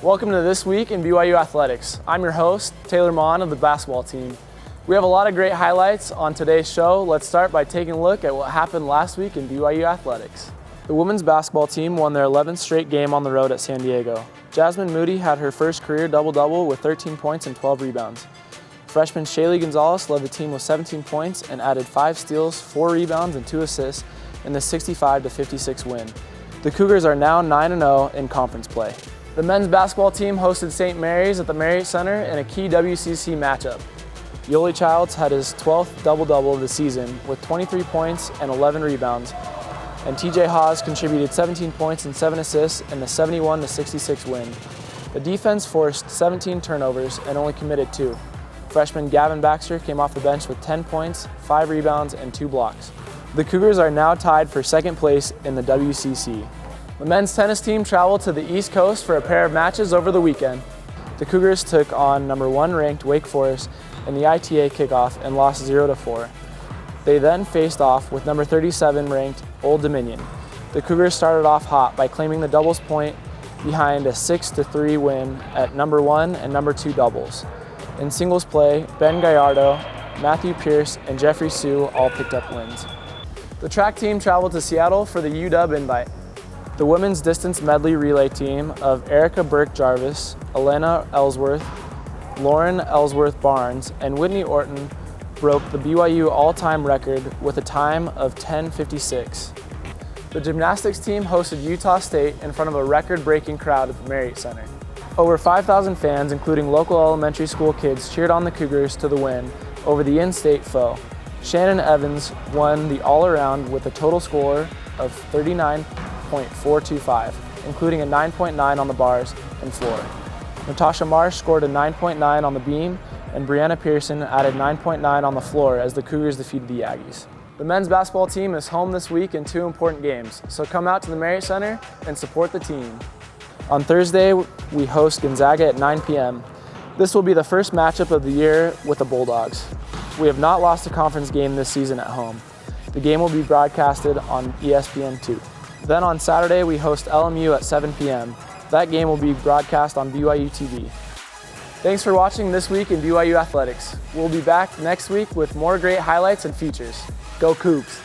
Welcome to This Week in BYU Athletics. I'm your host, Taylor Maughan of the basketball team. We have a lot of great highlights on today's show. Let's start by taking a look at what happened last week in BYU Athletics. The women's basketball team won their 11th straight game on the road at San Diego. Jasmine Moody had her first career double-double with 13 points and 12 rebounds. Freshman Shaylee Gonzalez led the team with 17 points and added 5 steals, 4 rebounds, and 2 assists in the 65-56 win. The Cougars are now 9-0 in conference play. The men's basketball team hosted St. Mary's at the Marriott Center in a key WCC matchup. Yoli Childs had his 12th double-double of the season with 23 points and 11 rebounds, and TJ Haas contributed 17 points and 7 assists in the 71-66 win. The defense forced 17 turnovers and only committed 2. Freshman Gavin Baxter came off the bench with 10 points, 5 rebounds, and 2 blocks. The Cougars are now tied for second place in the WCC. The men's tennis team traveled to the East Coast for a pair of matches over the weekend. The Cougars took on number 1 ranked Wake Forest in the ITA kickoff and lost 0-4. They then faced off with number 37 ranked Old Dominion. The Cougars started off hot by claiming the doubles point behind a 6-3 win at number 1 and number 2 doubles. In singles play, Ben Gallardo, Matthew Pierce, and Jeffrey Sue all picked up wins. The track team traveled to Seattle for the UW Invite. The women's distance medley relay team of Erica Burke-Jarvis, Elena Ellsworth, Lauren Ellsworth-Barnes, and Whitney Orton broke the BYU all-time record with a time of 10:56. The gymnastics team hosted Utah State in front of a record-breaking crowd at the Marriott Center. Over 5,000 fans, including local elementary school kids, cheered on the Cougars to the win over the in-state foe. Shannon Evans won the all-around with a total score of 39.425, including a 9.9 on the bars and floor. Natasha Marsh scored a 9.9 on the beam, and Brianna Pearson added 9.9 on the floor as the Cougars defeated the Aggies. The men's basketball team is home this week in 2 important games, so come out to the Marriott Center and support the team. On Thursday, we host Gonzaga at 9 p.m. This will be the first matchup of the year with the Bulldogs. We have not lost a conference game this season at home. The game will be broadcasted on ESPN2. Then on Saturday, we host LMU at 7 p.m. That game will be broadcast on BYU TV. Thanks for watching This Week in BYU Athletics. We'll be back next week with more great highlights and features. Go Cougs!